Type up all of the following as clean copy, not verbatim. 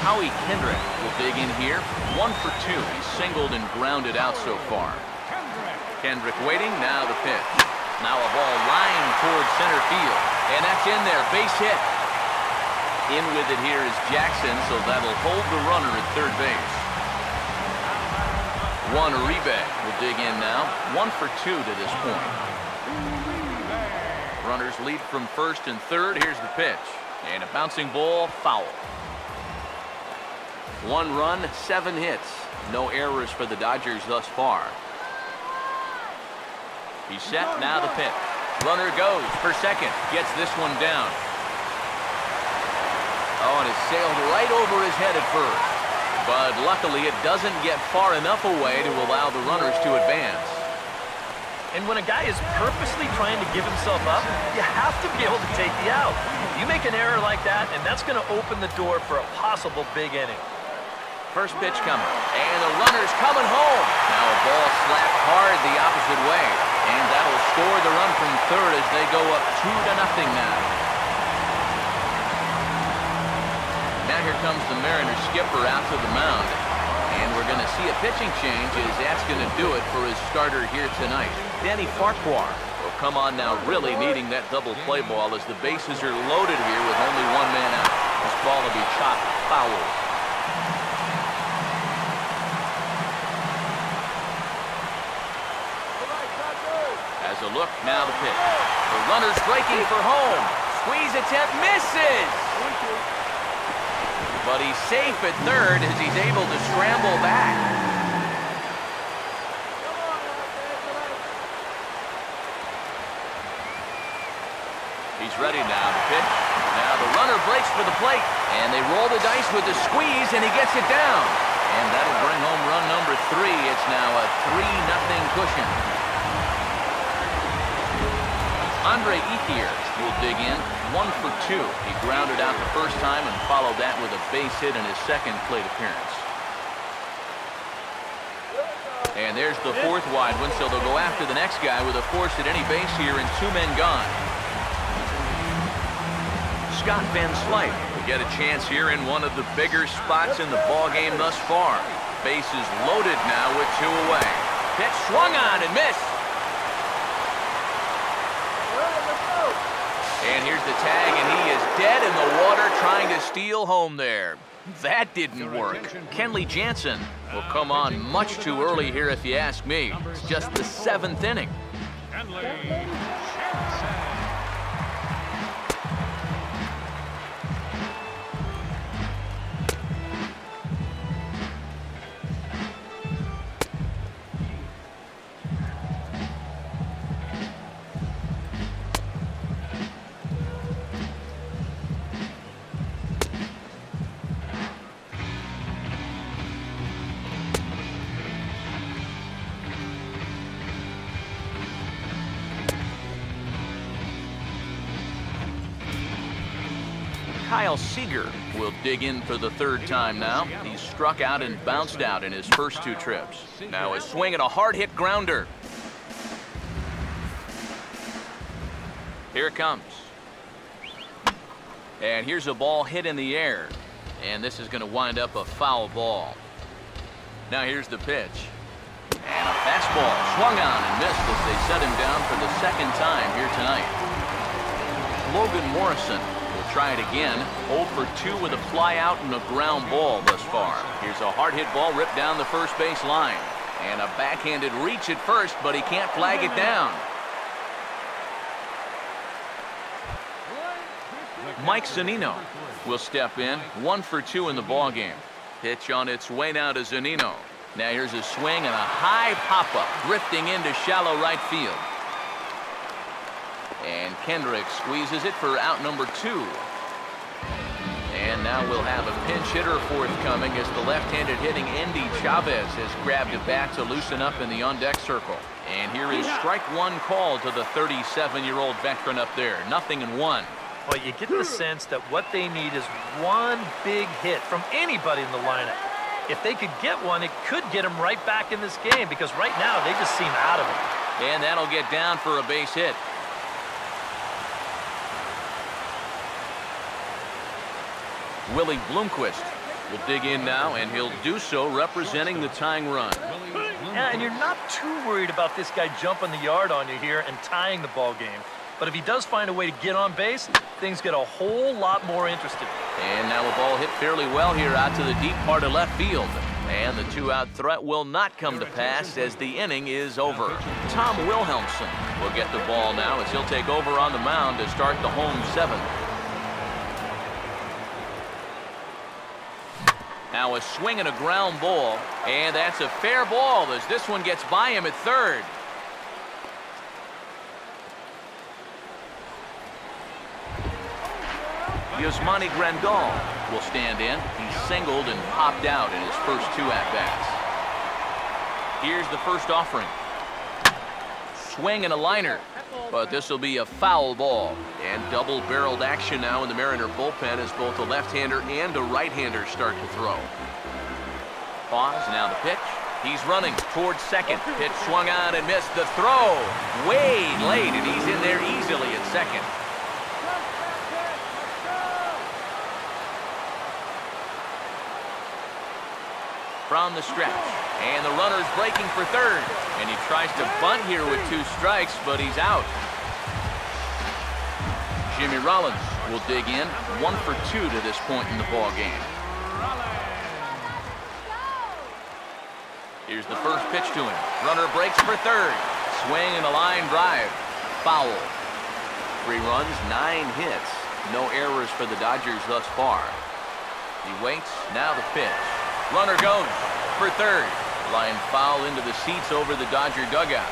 Howie Kendrick will dig in here. 1 for 2. He's singled and grounded out so far. Kendrick waiting. Now the pitch. Now a ball lined towards center field. And that's in there. Base hit. In with it here is Jackson, so that'll hold the runner at third base. Juan Uribe will dig in now. 1 for 2 to this point. Runners lead from first and third. Here's the pitch. And a bouncing ball, foul. 1 run, 7 hits. No errors for the Dodgers thus far. He's set, now the pitch. Runner goes for second. Gets this one down. Oh, and it sailed right over his head at first. But luckily it doesn't get far enough away to allow the runners to advance. And when a guy is purposely trying to give himself up, you have to be able to take the out. You make an error like that, and that's going to open the door for a possible big inning. First pitch coming, and the runner's coming home. Now a ball slapped hard the opposite way, and that'll score the run from third as they go up 2-0 now. Now here comes the Mariners skipper out to the mound, and we're going to see a pitching change as that's going to do it for his starter here tonight. Danny Farquhar will come on now, really needing that double play ball as the bases are loaded here with only 1 man out. This ball will be chopped foul. As a look, now the pitch. The runner's breaking for home. Squeeze attempt, misses! But he's safe at third as he's able to scramble back. He's ready now to pitch. Now the runner breaks for the plate, and they roll the dice with the squeeze, and he gets it down. And that'll bring home run number 3. It's now a 3-0 cushion. Andre Ethier will dig in. 1 for 2. He grounded out the first time and followed that with a base hit in his second plate appearance. And there's the 4th wide one, so they'll go after the next guy with a force at any base here and 2 men gone. Scott Van Slyke will get a chance here in one of the bigger spots in the ballgame thus far. Bases loaded now with 2 away. Pitch swung on and missed. And here's the tag, and he is dead in the water trying to steal home there. That didn't work. Kenley Jansen will come on much too early here if you ask me. It's just the 7th inning. Kyle Seager will dig in for the 3rd time now. He's struck out and bounced out in his first 2 trips. Now a swing and a hard-hit grounder. Here it comes. And here's a ball hit in the air. And this is going to wind up a foul ball. Now here's the pitch. And a fastball swung on and missed as they set him down for the 2nd time here tonight. Logan Morrison will try it again. 0 for 2 with a fly out and a ground ball thus far. Here's a hard hit ball ripped down the first base line. And a backhanded reach at first, but he can't flag it down. Mike Zunino will step in. 1 for 2 in the ballgame. Pitch on its way now to Zunino. Now here's a swing and a high pop-up, drifting into shallow right field. And Kendrick squeezes it for out number 2. And now we'll have a pinch hitter forthcoming as the left-handed hitting Andy Chavez has grabbed it back to loosen up in the on-deck circle. And here is strike 1 call to the 37-year-old veteran up there. 0-1. Well, you get the sense that what they need is 1 big hit from anybody in the lineup. If they could get one, it could get them right back in this game because right now they just seem out of it. And that'll get down for a base hit. Willie Bloomquist will dig in now, and he'll do so representing the tying run. Yeah, and you're not too worried about this guy jumping the yard on you here and tying the ball game. But if he does find a way to get on base, things get a whole lot more interesting. And now a ball hit fairly well here out to the deep part of left field. And the two-out threat will not come to pass as the inning is over. Tom Wilhelmsen will get the ball now as he'll take over on the mound to start the home seventh. Now a swing and a ground ball, and that's a fair ball as this one gets by him at third. Yasmani Grandal will stand in. He singled and popped out in his first two at-bats. Here's the first offering. Swing and a liner, but this will be a foul ball. And double-barreled action now in the Mariner bullpen as both a left-hander and a right-hander start to throw. Pause, now the pitch. He's running towards second. Pitch swung on and missed. The throw way late, and he's in there easily at second. From the stretch, and the runner's breaking for third, and he tries to bunt here with two strikes, but he's out. Jimmy Rollins will dig in, 1 for 2 to this point in the ball game. Here's the first pitch to him. Runner breaks for third. Swing and a line drive. Foul. 3 runs, 9 hits. No errors for the Dodgers thus far. He waits, now the pitch. Runner goes for third. Line foul into the seats over the Dodger dugout.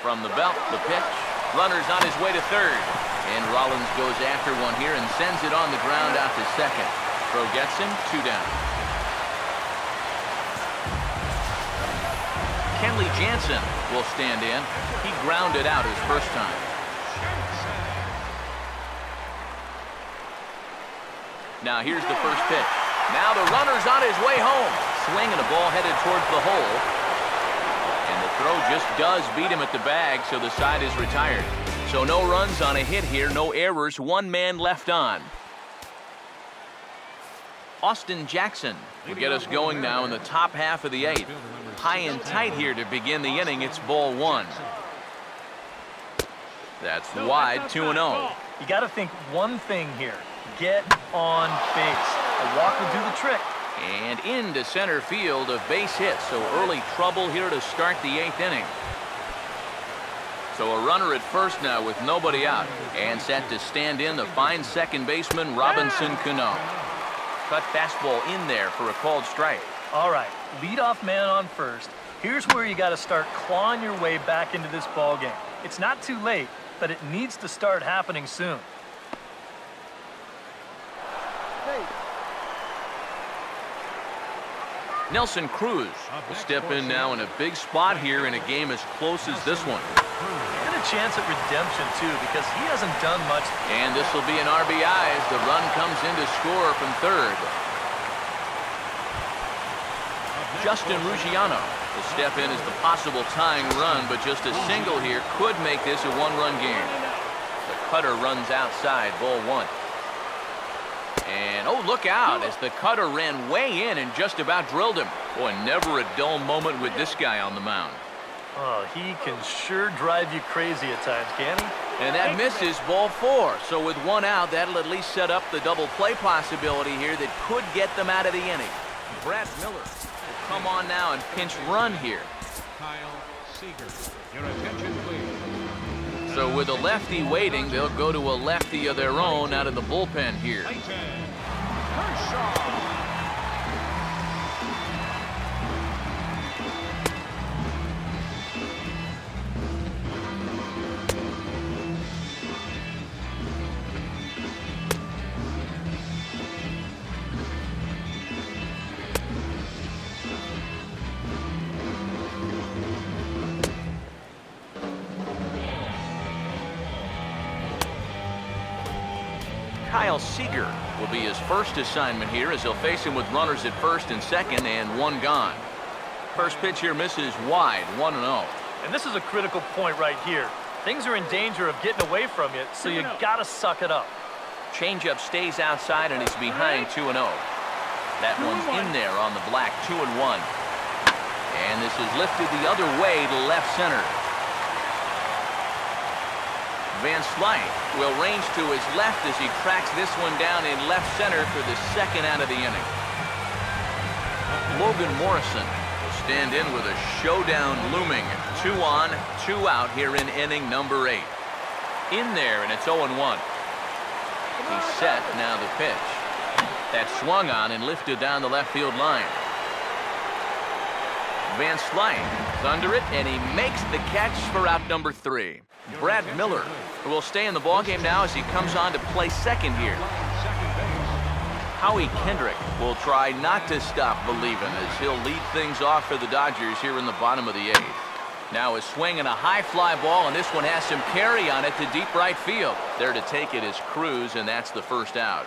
From the belt, the pitch. Runner's on his way to third. And Rollins goes after one here and sends it on the ground out to second. Throw gets him, 2 down. Kenley Jansen will stand in. He grounded out his first time. Now here's the first pitch. Now the runner's on his way home. Swing and a ball headed towards the hole. And the throw just does beat him at the bag, so the side is retired. So no runs on a hit here, no errors, 1 man left on. Austin Jackson will get us going now in the top half of the 8th. High and tight here to begin the inning. It's ball 1. That's wide, 2-0. You got to think one thing here. Get on base. A walk will do the trick. And into center field, a base hit. So early trouble here to start the 8th inning. So a runner at first now with nobody out. And set to stand in the fine second baseman, Robinson Cano. Cut fastball in there for a called strike. All right, leadoff man on first. Here's where you got to start clawing your way back into this ball game. It's not too late, but it needs to start happening soon. Nelson Cruz will step in now in a big spot here in a game as close as this one. And a chance at redemption, too, because he hasn't done much. And this will be an RBI as the run comes in to score from third. Justin Ruggiano will step in as the possible tying run, but just a single here could make this a 1-run game. The cutter runs outside, ball 1. And, oh, look out, as the cutter ran way in and just about drilled him. Boy, never a dull moment with this guy on the mound. Oh, he can sure drive you crazy at times, can he? And that misses, ball 4. So with 1 out, that'll at least set up the double play possibility here that could get them out of the inning. Brad Miller will come on now and pinch run here. Kyle Seager, your attention please. So with a lefty waiting, they'll go to a lefty of their own out of the bullpen here. Kershaw. Kyle Seager will be his first assignment here as he'll face him with runners at first and second and 1 gone. First pitch here misses wide, 1-0. And this is a critical point right here. Things are in danger of getting away from you, so you got to suck it up. Changeup stays outside, and he's behind 2-0. That one's in there on the black, 2-1. And this is lifted the other way to left center. Van Slyke will range to his left as he cracks this one down in left center for the second out of the inning. Logan Morrison will stand in with a showdown looming. 2 on, 2 out here in inning number 8. In there, and it's 0-1. He's set, now the pitch. That swung on and lifted down the left field line. Van Slyke is under it, and he makes the catch for out number 3. Brad Miller will stay in the ballgame now as he comes on to play second here. Howie Kendrick will try not to stop believing as he'll lead things off for the Dodgers here in the bottom of the 8th. Now a swing and a high fly ball, and this one has some carry on it to deep right field. There to take it is Cruz, and that's the first out.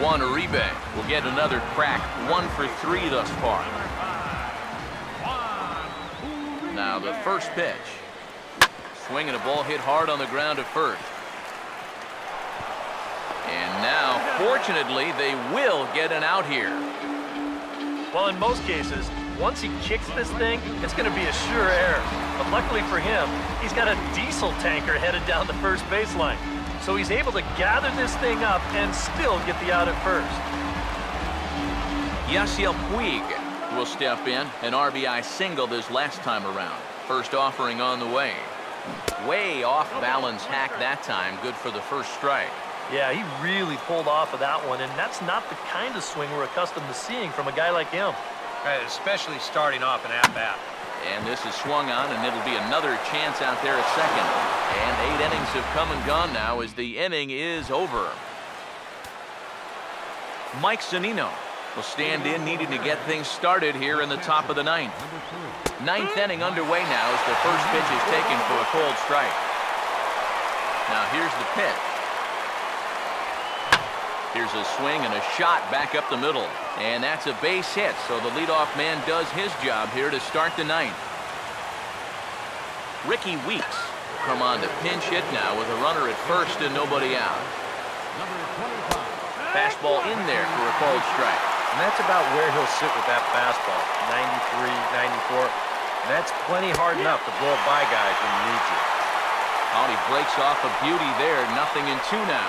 Juan Uribe will get another crack, 1 for 3 thus far. Now the first pitch. Swinging a ball hit hard on the ground at first. And now, fortunately, they will get an out here. Well, in most cases, once he kicks this thing, it's going to be a sure error. But luckily for him, he's got a diesel tanker headed down the first baseline. So he's able to gather this thing up and still get the out at first. Yasiel Puig will step in. An RBI single this last time around. First offering on the way. Way off balance hack that time. Good for the first strike. Yeah, he really pulled off of that one, and that's not the kind of swing we're accustomed to seeing from a guy like him. Right, especially starting off an at-bat. And this is swung on, and it'll be another chance out there at second. And 8 innings have come and gone now as the inning is over. Mike Zunino will stand in, needing to get things started here in the top of the 9th. 9th inning underway now as the first pitch is taken for a cold strike. Now here's the pitch. Here's a swing and a shot back up the middle. And that's a base hit, so the leadoff man does his job here to start the 9th. Ricky Weeks will come on to pinch hit now with a runner at first and nobody out. Fastball in there for a cold strike. And that's about where he'll sit with that fastball. 93, 94. And that's plenty hard enough to blow it by guys when you need to. Oh, he breaks off a beauty there. 0-2 now.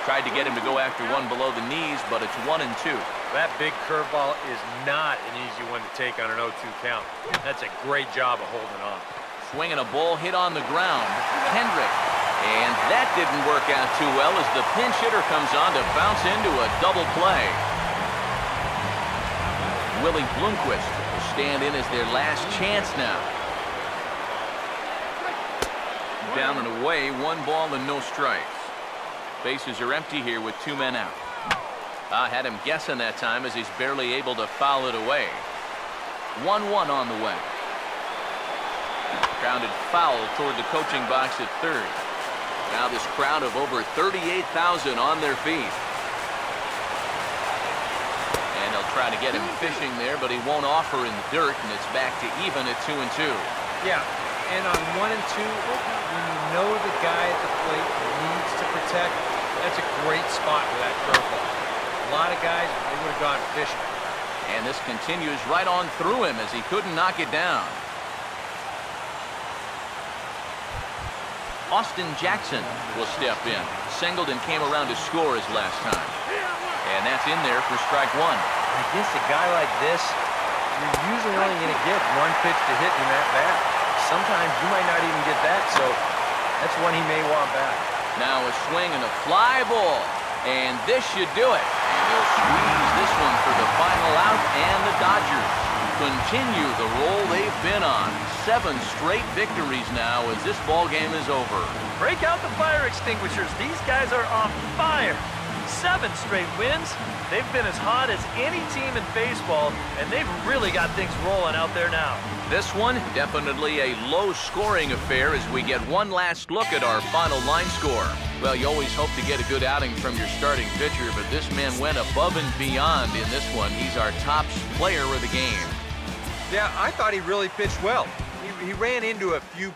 Tried to get him to go after one below the knees, but it's 1-2. That big curveball is not an easy one to take on an 0-2 count. That's a great job of holding on. Swinging a ball hit on the ground. Kendrick. And that didn't work out too well as the pinch hitter comes on to bounce into a double play. Willie Bloomquist will stand in as their last chance now. Down and away, 1 ball and no strikes. Bases are empty here with 2 men out. I had him guessing that time as he's barely able to foul it away. 1-1 on the way. Grounded foul toward the coaching box at third. Now this crowd of over 38,000 on their feet. And they'll try to get him fishing there, but he won't offer in the dirt, and it's back to even at 2-2. Yeah, and on 1-2, when you know the guy at the plate needs to protect, that's a great spot for that curveball. A lot of guys, they would have gone fishing. And this continues right on through him as he couldn't knock it down. Austin Jackson will step in. Singled and came around to score his last time. And that's in there for strike 1. Against a guy like this, you're usually only going to get 1 pitch to hit in that bat. Sometimes you might not even get that, so that's one he may want back. Now a swing and a fly ball. And this should do it. And he'll squeeze this one for the final out, and the Dodgers continue the roll they've been on. 7 straight victories now as this ball game is over. Break out the fire extinguishers. These guys are on fire. 7 straight wins. They've been as hot as any team in baseball, and they've really got things rolling out there now. This one, definitely a low-scoring affair as we get one last look at our final line score. Well, you always hope to get a good outing from your starting pitcher, but this man went above and beyond in this one. He's our top player of the game. Yeah, I thought he really pitched well. He he ran into a few